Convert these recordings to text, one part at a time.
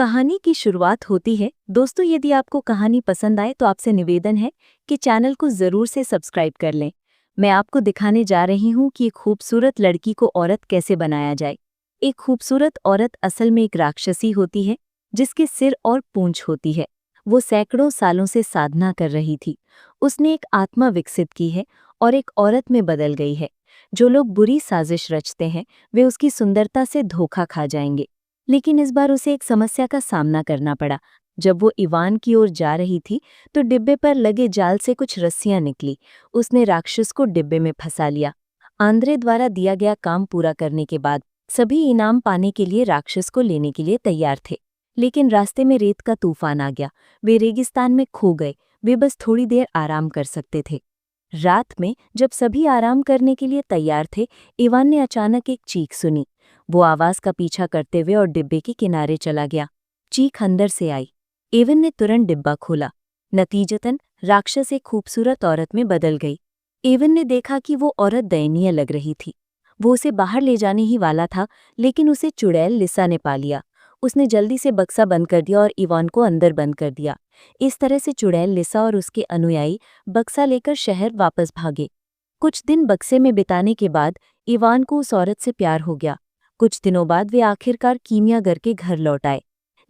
कहानी की शुरुआत होती है। दोस्तों, यदि आपको कहानी पसंद आए तो आपसे निवेदन है कि चैनल को जरूर से सब्सक्राइब कर लें। मैं आपको दिखाने जा रही हूँ कि एक खूबसूरत लड़की को औरत कैसे बनाया जाए। एक खूबसूरत औरत असल में एक राक्षसी होती है जिसके सिर और पूंछ होती है। वो सैकड़ों सालों से साधना कर रही थी। उसने एक आत्मा विकसित की है और एक औरत में बदल गई है। जो लोग बुरी साजिश रचते हैं वे उसकी सुंदरता से धोखा खा जाएंगे। लेकिन इस बार उसे एक समस्या का सामना करना पड़ा। जब वो इवान की ओर जा रही थी तो डिब्बे पर लगे जाल से कुछ रस्सियां निकली। उसने राक्षस को डिब्बे में फंसा लिया। आंद्रे द्वारा दिया गया काम पूरा करने के बाद सभी इनाम पाने के लिए राक्षस को लेने के लिए तैयार थे। लेकिन रास्ते में रेत का तूफान आ गया। वे रेगिस्तान में खो गए। वे बस थोड़ी देर आराम कर सकते थे। रात में जब सभी आराम करने के लिए तैयार थे, इवान ने अचानक एक चीख सुनी। वो आवाज का पीछा करते हुए और डिब्बे के किनारे चला गया। चीख अंदर से आई। एवन ने तुरंत डिब्बा खोला। नतीजतन राक्षस एक खूबसूरत औरत में बदल गई। एवन ने देखा कि वो औरत दयनीय लग रही थी। वो उसे बाहर ले जाने ही वाला था, लेकिन उसे चुड़ैल लिसा ने पा लिया। उसने जल्दी से बक्सा बंद कर दिया और इवान को अंदर बंद कर दिया। इस तरह से चुड़ैल लिसा और उसके अनुयायी बक्सा लेकर शहर वापस भागे। कुछ दिन बक्से में बिताने के बाद इवान को उस औरत से प्यार हो गया। कुछ दिनों बाद वे आखिरकार कीमियागर के घर लौट आए।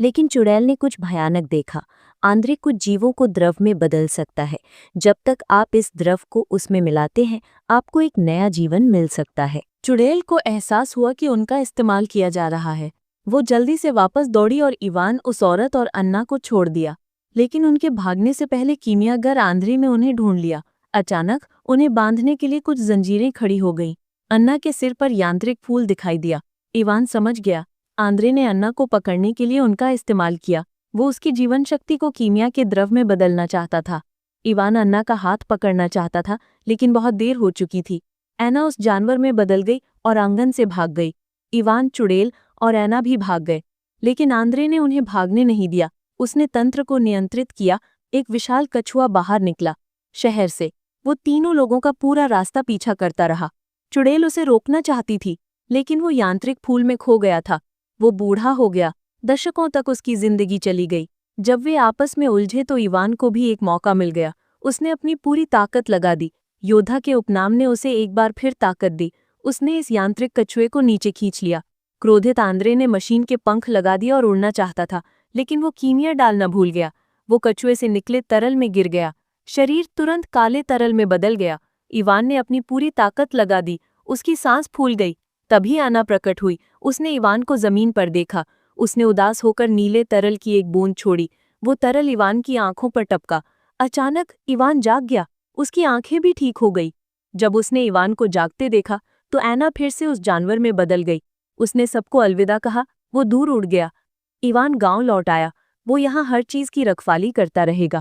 लेकिन चुड़ैल ने कुछ भयानक देखा। आंद्रे कुछ जीवों को द्रव में बदल सकता है। जब तक आप इस द्रव को उसमें मिलाते हैं, आपको एक नया जीवन मिल सकता है। चुड़ैल को एहसास हुआ कि उनका इस्तेमाल किया जा रहा है। वो जल्दी से वापस दौड़ी और इवान, उस औरत और अन्ना को छोड़ दिया। लेकिन उनके भागने से पहले कीमियागर आंद्रे ने उन्हें ढूंढ लिया। अचानक उन्हें बांधने के लिए कुछ जंजीरें खड़ी हो गईं। अन्ना के सिर पर यांत्रिक फूल दिखाई दिया। इवान समझ गया। आंद्रे ने अन्ना को पकड़ने के लिए उनका इस्तेमाल किया। वो उसकी जीवन शक्ति को कीमिया के द्रव में बदलना चाहता था। इवान अन्ना का हाथ पकड़ना चाहता था, लेकिन बहुत देर हो चुकी थी। ऐना उस जानवर में बदल गई और आंगन से भाग गई। इवान, चुड़ैल और ऐना भी भाग गए, लेकिन आंद्रे ने उन्हें भागने नहीं दिया। उसने तंत्र को नियंत्रित किया। एक विशाल कछुआ बाहर निकला शहर से। वो तीनों लोगों का पूरा रास्ता पीछा करता रहा। चुड़ैल उसे रोकना चाहती थी, लेकिन वो यांत्रिक फूल में खो गया था। वो बूढ़ा हो गया। दशकों तक उसकी जिंदगी चली गई। जब वे आपस में उलझे तो इवान को भी एक मौका मिल गया। उसने अपनी पूरी ताकत लगा दी। योद्धा के उपनाम ने उसे एक बार फिर ताकत दी। उसने इस यांत्रिक कछुए को नीचे खींच लिया। क्रोधित आंद्रे ने मशीन के पंख लगा दिया और उड़ना चाहता था, लेकिन वो कीमिया डालना भूल गया। वो कछुए से निकले तरल में गिर गया। शरीर तुरंत काले तरल में बदल गया। इवान ने अपनी पूरी ताकत लगा दी। उसकी सांस फूल गई। तभी आना प्रकट हुई। उसने इवान को जमीन पर देखा। उसने उदास होकर नीले तरल की एक बूंद छोड़ी। वो तरल इवान की आंखों पर टपका। अचानक इवान जाग गया। उसकी आंखें भी ठीक हो गई। जब उसने इवान को जागते देखा तो ऐना फिर से उस जानवर में बदल गई। उसने सबको अलविदा कहा। वो दूर उड़ गया। इवान गांव लौट आया। वो यहाँ हर चीज की रखवाली करता रहेगा।